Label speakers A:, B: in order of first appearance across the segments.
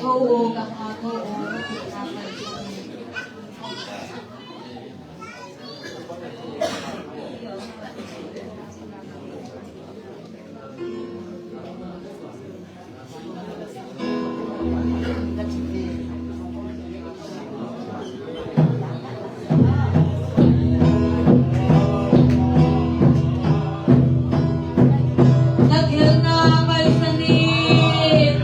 A: Oo, kakato, oo. Naghil na kay Sanit.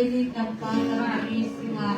A: elite ng pag-aris nga.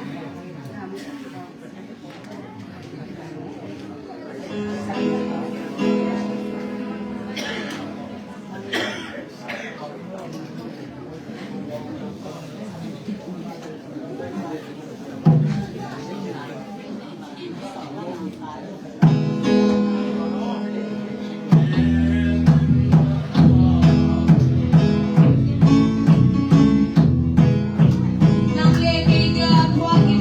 A: Nang leking buwag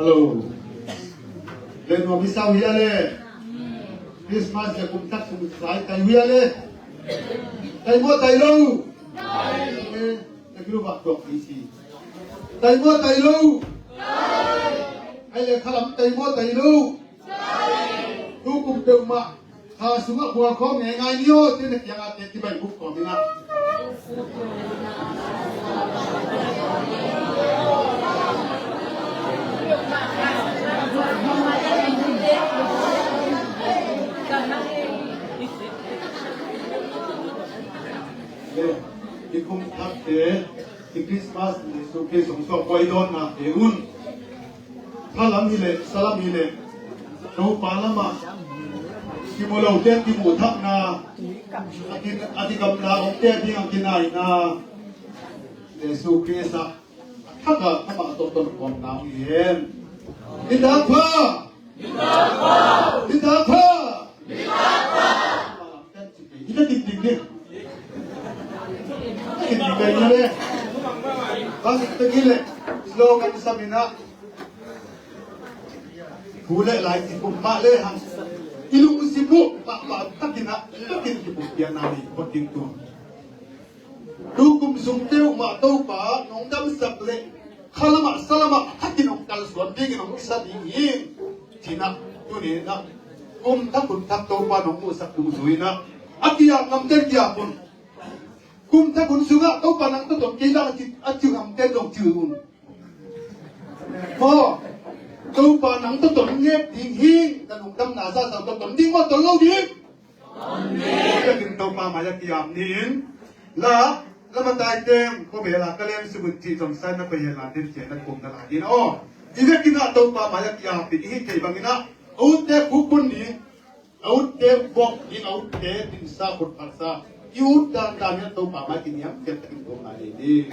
B: Hello. Lên mà biết sao hiya lệ. Christmas là cũng chắc cũng phải tay hiya lệ. Tay mua tay lâu. Tay kêu bạc độc gì gì. Tay mua tay lâu. Hay là khá lắm tay mua tay lâu. Tu cũng đều mà. Hà sung á bùa khó nghe ngay nhiều. Thế này yang ate thì bài bút của mình á. Di kum thak te di Christmas ni so ke song so koi don na te un thalam hi le salam hi le no palama ki mo lo te ki mo thak na ati kam na om te di ang kinai na le so ke sa thaka thama to to kom na yen ida pha ida tik tik ni hindi kayo le. Bakit tagile? Slogan sa mina. Hula lai si kumpa le hang. Ilung sibu pa takina takin ki bukyan nami pating tu. Dukum sungteu ma tau pa nong dam sak le. Khalama salama takin ong kalsuan dingin ong isa dingin. Tina tu ni na. Takun tak tau pa nong usak tumusuina. Akia ngamten kia pun. Kum ta kun sunga tau panang tu tom kila acu ham ten dong chun. Ho tau panang tu tom nyep ding hing dan ungkam nasa sa tom ding ma tolong ding. Kita kin tau pa maya kiam nin la matai tem ko bela kalem subut chi tom sai na payela din che na kum na la din o. Ida kina tau pa maya kiam pi hi kai bangina out te kupun ni out te bok in out te din sa kut paksa. Yun dan dami atau pama kini yang kita ingin ada ini.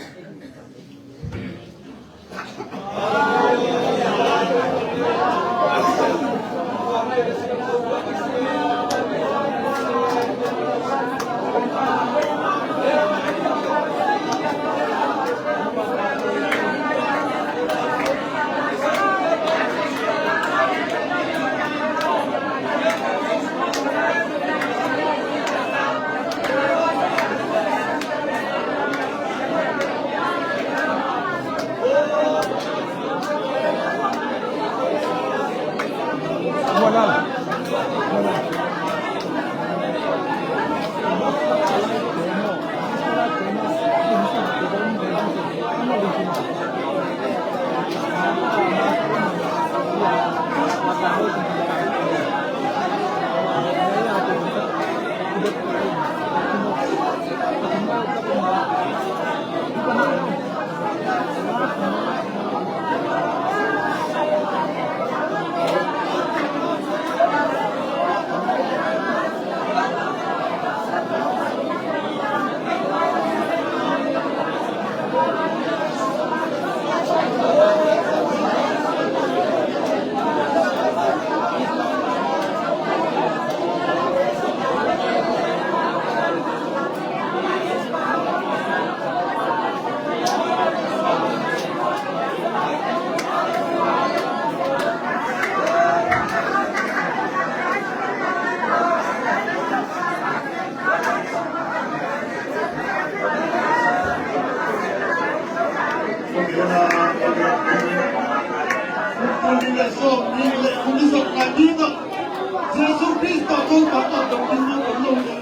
B: Jesus Cristo con tanto dominio con noi.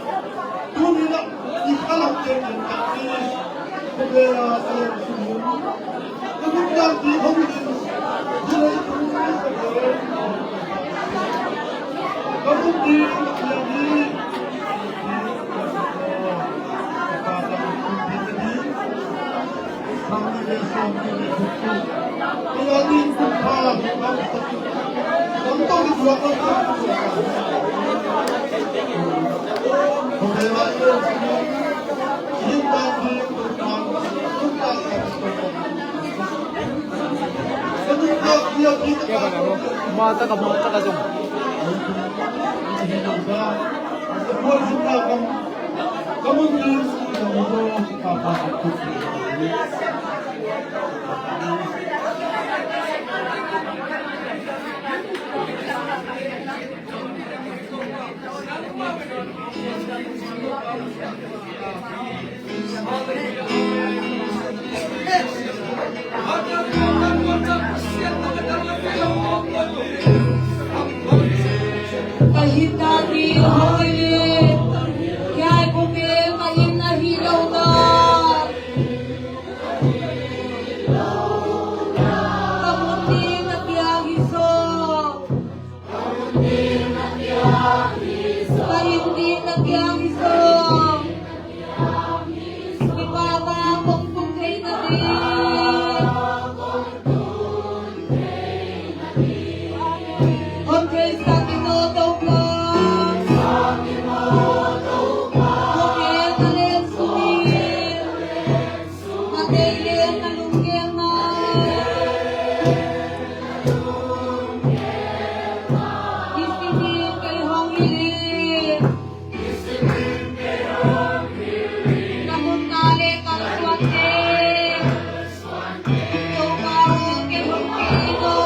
B: Tu mi da di fala che mi cambia. Come la sera su. Come tanti come tu. Come ti
C: Mata ka dong.
A: Kahit dati hangin, kaya bumil ngayon na hilaw na. Kamuti na biyahiso, kahindi na biyahiso. Ibaba kong tungkay na din. Andre sa tinotaw ko. Bumil na rin sumil. Matayil na lungkemay. Isipin kay hangin. Namuntali kang swate. Tumawag kay hangino.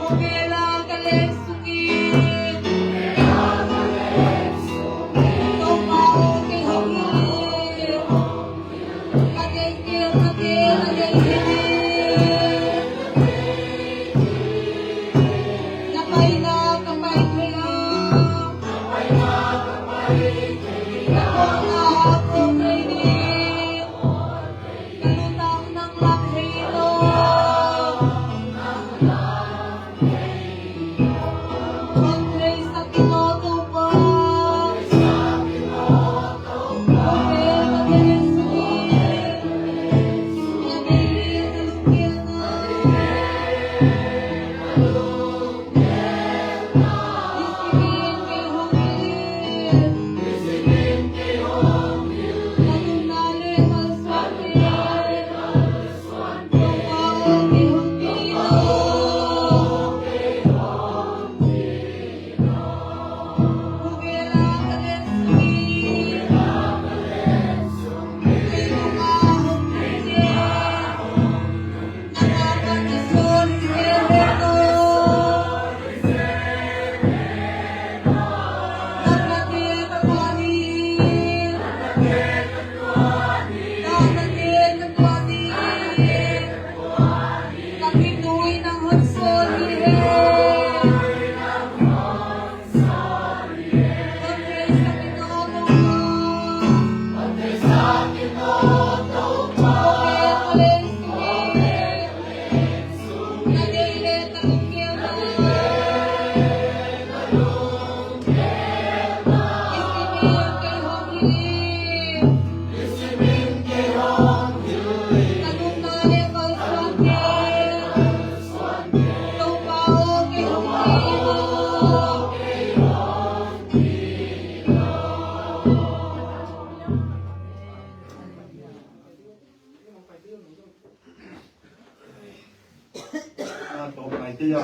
A: Bumila ka rin sumil. Tumawag kay hangin. Kadengkil na din na dengkilin. Kamay na kamay kaya. Ako na ako training. Kalutang ng lakhino. Andre sa tinutupang. Bumil na din sumil. Nadili na lungkil na. Isipin kay hangin. Nanunali ang swate. Tumawag kay hangino. Bumila ka rin sumil. Kay mga hangin. Nakakasol Sereno. Nakatil na buhanin. Nakatil na buhanin. Nakituloy ng hansolihin. Andre sa tinutupang. Bumil ka rin sumil. Nadili na lungkil na. Isipin kay hangin. Nanunali ang swate. Tumawag kay hangino.
B: Ato ay kaya.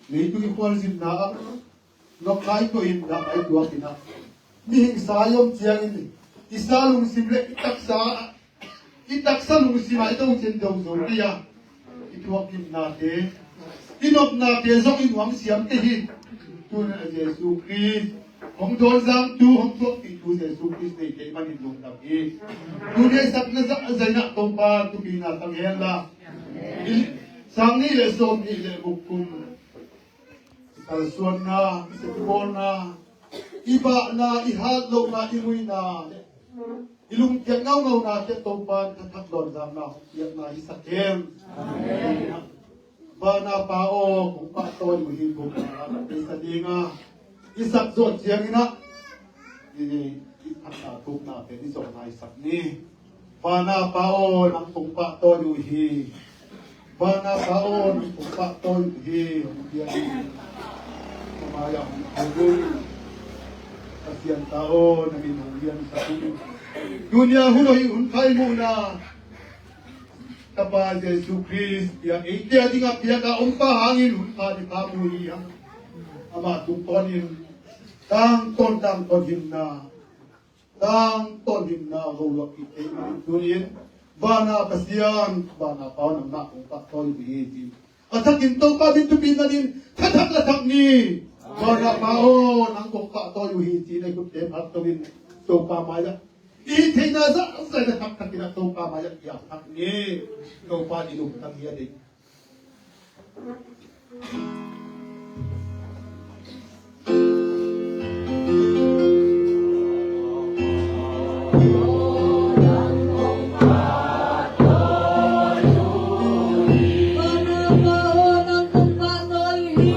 B: Nito ikuan sin na. Nakai ko in da ay duwa kina. Ni sayom siyang ini. Isalong simple itaksa lung sima itong sendong zuriya. Ituwakin natin. Inop natin sa inuang siyam tehin. Tunan Yesu Christ. Hong doon sang tu hong tuwak itu Yesu Christ ni kay manindong tabi. Tunay sak na sa azay na tong pa tubina tang hela. Sang ni lesom ni le bukum. Kalsuan na, isipon na, iba na, ihadlog na, imuy na. Ilung tiyak ngaw na, tiyak tongpan, kataklon sa na, tiyak na, isakim. Ba na pao, kung pato, imuhibog na, isa di nga, isak zot siyang ina. Ini, itatok natin, isok na isak ni. Ba na pao, ang kung pato, imuhibog. Ba na pao, kung pato, imuhibog. Kamayang hugol. Kasi ang tao na minulian sa tulog. Dunia huloy unkay muna. Kapag Yesu Christ, yang iti adi nga piya ka umpahangin unka ni kamuhi ang ama tukonin. Tang ton himna. Tang ton himna hulok iti dunin. Bana pasiyan, bana pa ng nakong patoy bihiti. At sa kinto pa din tupin na din, katak-latak ni. Para mao nang kung pa to yung hiti na yung tempat tawin to pamaya. Hiti na sa nakapta kina to pamaya iyak ni to pa dinugtang yan eh.
A: Panabaon ang kumpatolhi.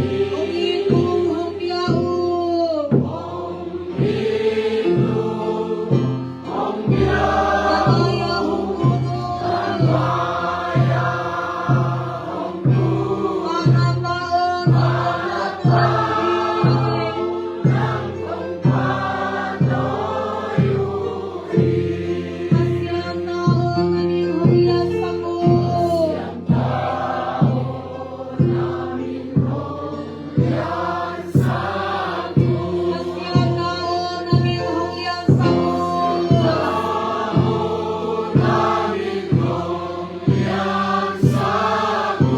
A: Ang ikong humyaon. Kamaya humunon. Panabaon ang kumpatolhi. Asyang taon ang ihuyag sa ko. Asyang taon ang ihuyag sa ko.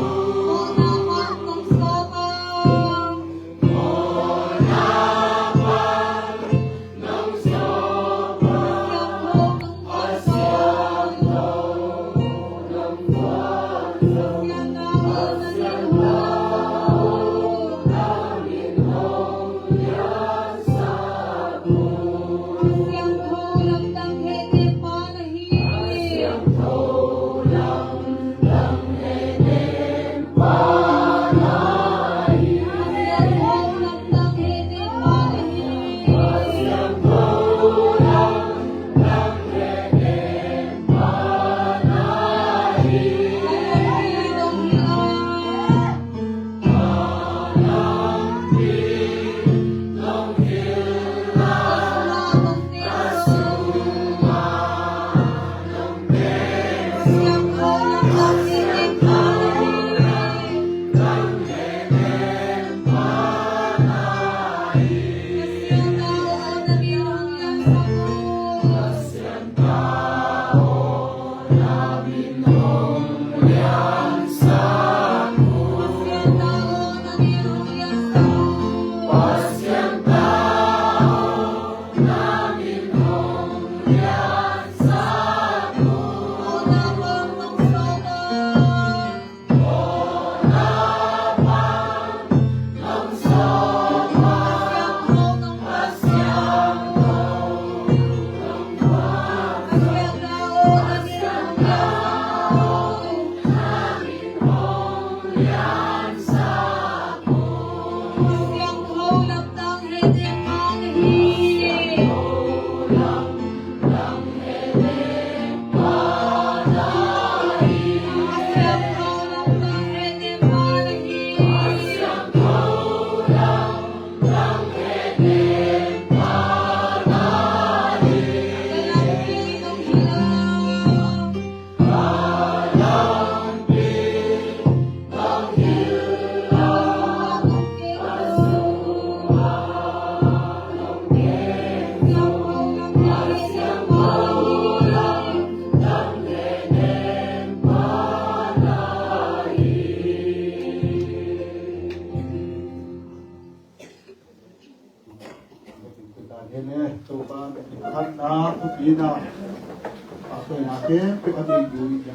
A: Unapak ng sabang. Siyang ng pasyon. Siyang taon ang Siyang tulad ng hindi panahim. Siyang tulad ng hindi panahim. Ang hirap. Kasunabang Diyoso. Siyang tulad ng hindi panahim. Siyang taon ang ihuyag sa ko. Siyang taon ang ihuyag sa ko. Unapak ng sabang. Siyang tulad ng pasyon. Asyang taon ang ihuyag sa ko. Asyang tulad ng hindi panahim. Asyang tulad ng hindi panahim. Kalangkin ng hilang.
B: Ini to pa lahat na kupina. Ako natin pagkatigoy niya.